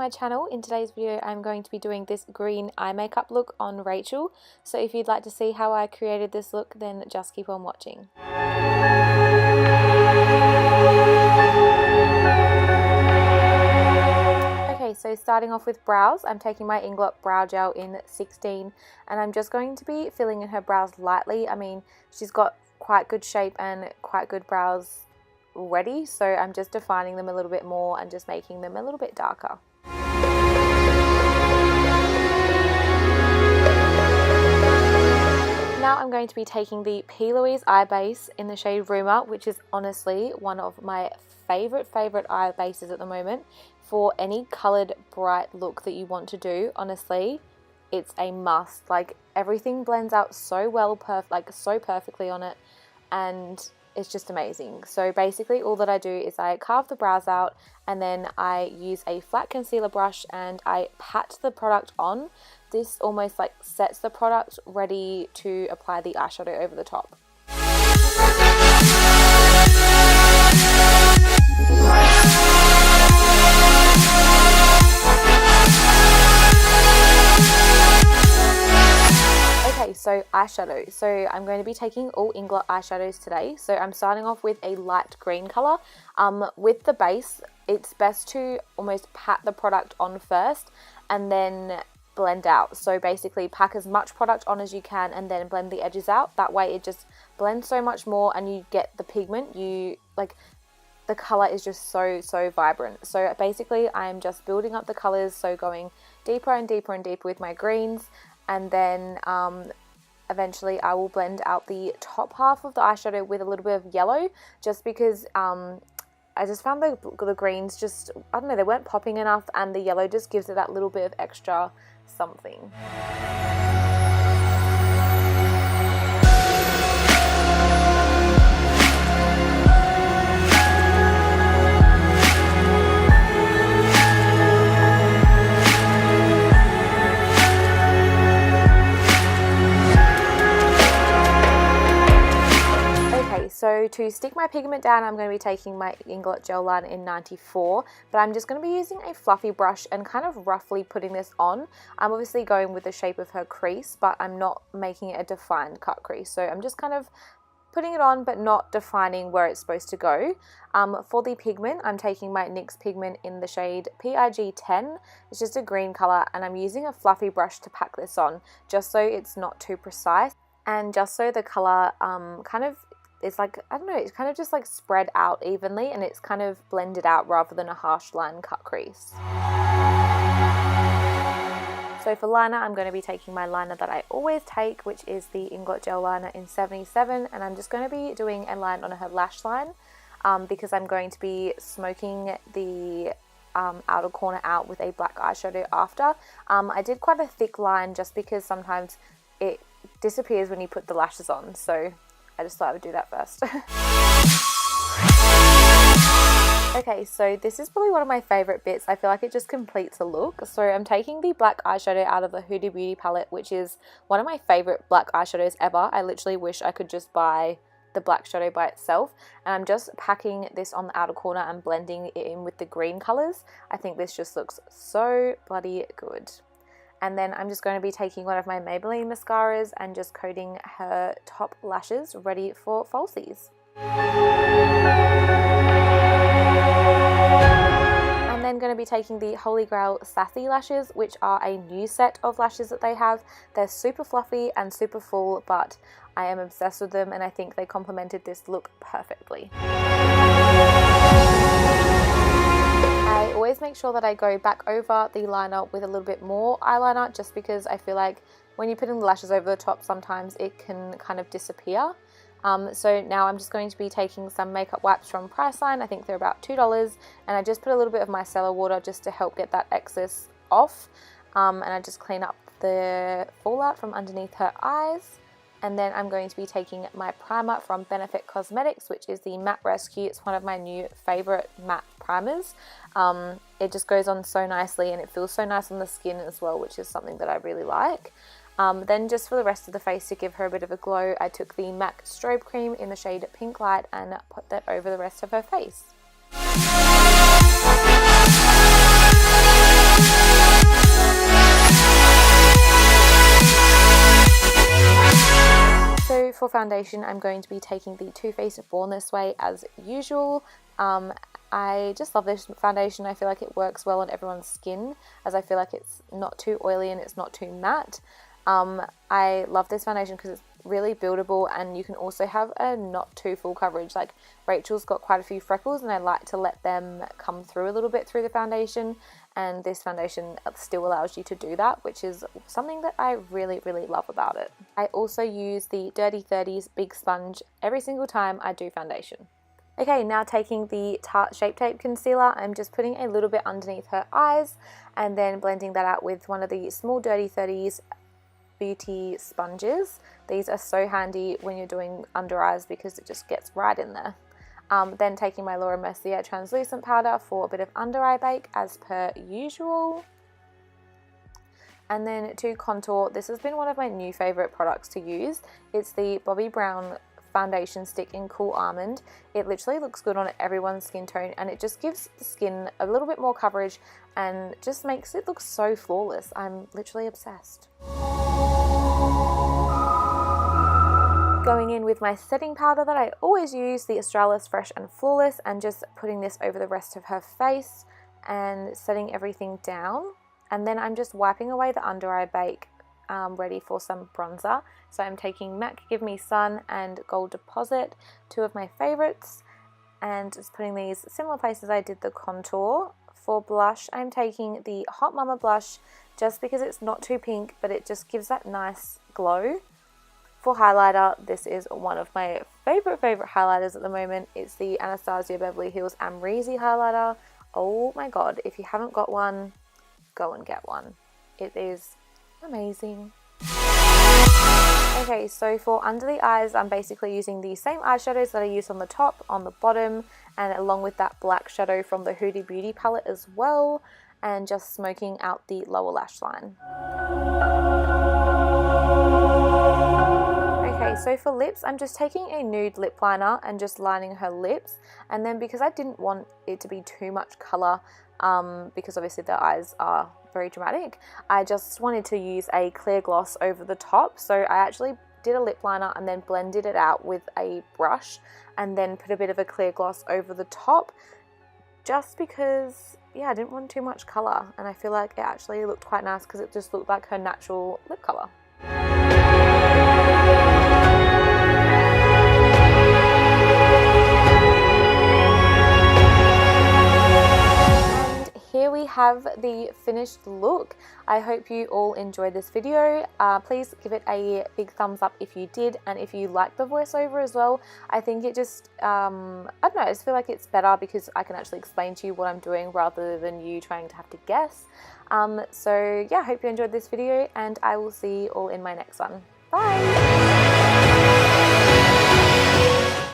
my channel. In today's video I'm going to be doing this green eye makeup look on Rachel, so if you'd like to see how I created this look then just keep on watching. Okay, so starting off with brows, I'm taking my INGLOT brow gel in 16 and I'm just going to be filling in her brows lightly. I mean, she's got quite good shape and quite good brows already, so I'm just defining them a little bit more and just making them a little bit darker. Now I'm going to be taking the P. Louise eye base in the shade Rumour, which is honestly one of my favorite eye bases at the moment for any coloured bright look that you want to do. Honestly, it's a must. Like, everything blends out so well, so perfectly on it, and it's just amazing. So basically all that I do is I carve the brows out and then I use a flat concealer brush and I pat the product on. This almost like sets the product ready to apply the eyeshadow over the top. Okay, so eyeshadow. So I'm going to be taking all INGLOT eyeshadows today. So I'm starting off with a light green colour. With the base, it's best to almost pat the product on first and then blend out. So basically pack as much product on as you can and then blend the edges out. That way it just blends so much more and you get the pigment. The colour is just so vibrant. So basically I'm just building up the colours, so going deeper and deeper and deeper with my greens, and then eventually I will blend out the top half of the eyeshadow with a little bit of yellow, just because I just found the greens just, I don't know, they weren't popping enough, and the yellow just gives it that little bit of extra something. So to stick my pigment down, I'm going to be taking my INGLOT gel liner in 94, but I'm just going to be using a fluffy brush and kind of roughly putting this on. I'm obviously going with the shape of her crease, but I'm not making it a defined cut crease. So I'm just kind of putting it on, but not defining where it's supposed to go. For the pigment, I'm taking my NYX pigment in the shade PIG10. It's just a green color, and I'm using a fluffy brush to pack this on, just so it's not too precise, and just so the color it's like, I don't know, it's kind of just like spread out evenly and it's kind of blended out rather than a harsh line cut crease. So for liner, I'm going to be taking my liner that I always take, which is the INGLOT gel liner in 77, and I'm just going to be doing a line on her lash line because I'm going to be smoking the outer corner out with a black eyeshadow after. I did quite a thick line just because sometimes it disappears when you put the lashes on, so I just thought I would do that first. Okay, so this is probably one of my favourite bits. I feel like it just completes a look. So I'm taking the black eyeshadow out of the HUDA Beauty palette, which is one of my favourite black eyeshadows ever. I literally wish I could just buy the black shadow by itself. And I'm just packing this on the outer corner and blending it in with the green colours. I think this just looks so bloody good. And then I'm just going to be taking one of my Maybelline mascaras and just coating her top lashes ready for falsies. And then going to be taking the Holy Grail Sassy lashes, which are a new set of lashes that they have. They're super fluffy and super full, but I am obsessed with them and I think they complemented this look perfectly. I always make sure that I go back over the liner with a little bit more eyeliner, just because I feel like when you put in the lashes over the top, sometimes it can kind of disappear. So now I'm just going to be taking some makeup wipes from PRICELINE. I think they're about $2, and I just put a little bit of micellar water just to help get that excess off, and I just clean up the fallout from underneath her eyes. And then I'm going to be taking my primer from Benefit Cosmetics, which is the Matte Rescue. It's one of my new favourite matte primers. It just goes on so nicely and it feels so nice on the skin as well, which is something that I really like. Then just for the rest of the face, to give her a bit of a glow, I took the MAC Strobe Cream in the shade Pink Light and put that over the rest of her face. for foundation, I'm going to be taking the Too Faced Born This Way as usual. I just love this foundation. I feel like it works well on everyone's skin, as I feel like it's not too oily and it's not too matte. I love this foundation because it's really buildable, and you can also have a not too full coverage. Like Rachel's got quite a few freckles and I like to let them come through a little bit through the foundation, and this foundation still allows you to do that, which is something that I really love about it. I also use the Dirty 30s Big Sponge every single time I do foundation. Okay, now taking the Tarte Shape Tape Concealer, I'm just putting a little bit underneath her eyes and then blending that out with one of the small Dirty 30s beauty sponges. These are so handy when you're doing under eyes because it just gets right in there. Then taking my Mercier translucent powder for a bit of under eye bake as per usual. And then to contour, this has been one of my new favourite products to use. It's the Bobbi Brown foundation stick in Cool Almond. It literally looks good on everyone's skin tone, and it just gives the skin a little bit more coverage and just makes it look so flawless. I'm literally obsessed. Going in with my setting powder that I always use, the Australis Fresh and Flawless, and just putting this over the rest of her face and setting everything down. And then I'm just wiping away the under eye bake, ready for some bronzer. So I'm taking MAC Give Me Sun and Gold Deposit, two of my favorites, and just putting these similar places I did the contour. For blush, I'm taking the Hot Mama blush just because it's not too pink, but it just gives that nice glow. For highlighter, this is one of my favorite highlighters at the moment. It's the Anastasia Beverly Hills Amrezy highlighter. Oh my god, if you haven't got one, go and get one. It is amazing. Okay, so for under the eyes, I'm basically using the same eyeshadows that I used on the top, on the bottom, and along with that black shadow from the Huda Beauty palette as well, and just smoking out the lower lash line. Okay, so for lips, I'm just taking a nude lip liner and just lining her lips, and then because I didn't want it to be too much colour, because obviously the eyes are very dramatic, I just wanted to use a clear gloss over the top. So I actually did a lip liner and then blended it out with a brush and then put a bit of a clear gloss over the top, just because, yeah, I didn't want too much colour, and I feel like it actually looked quite nice because it just looked like her natural lip colour. Here we have the finished look. I hope you all enjoyed this video. Please give it a big thumbs up if you did, and if you like the voiceover as well. I think it just, I don't know, I just feel like it's better because I can actually explain to you what I'm doing rather than you trying to have to guess. So yeah, I hope you enjoyed this video, and I will see you all in my next one. Bye!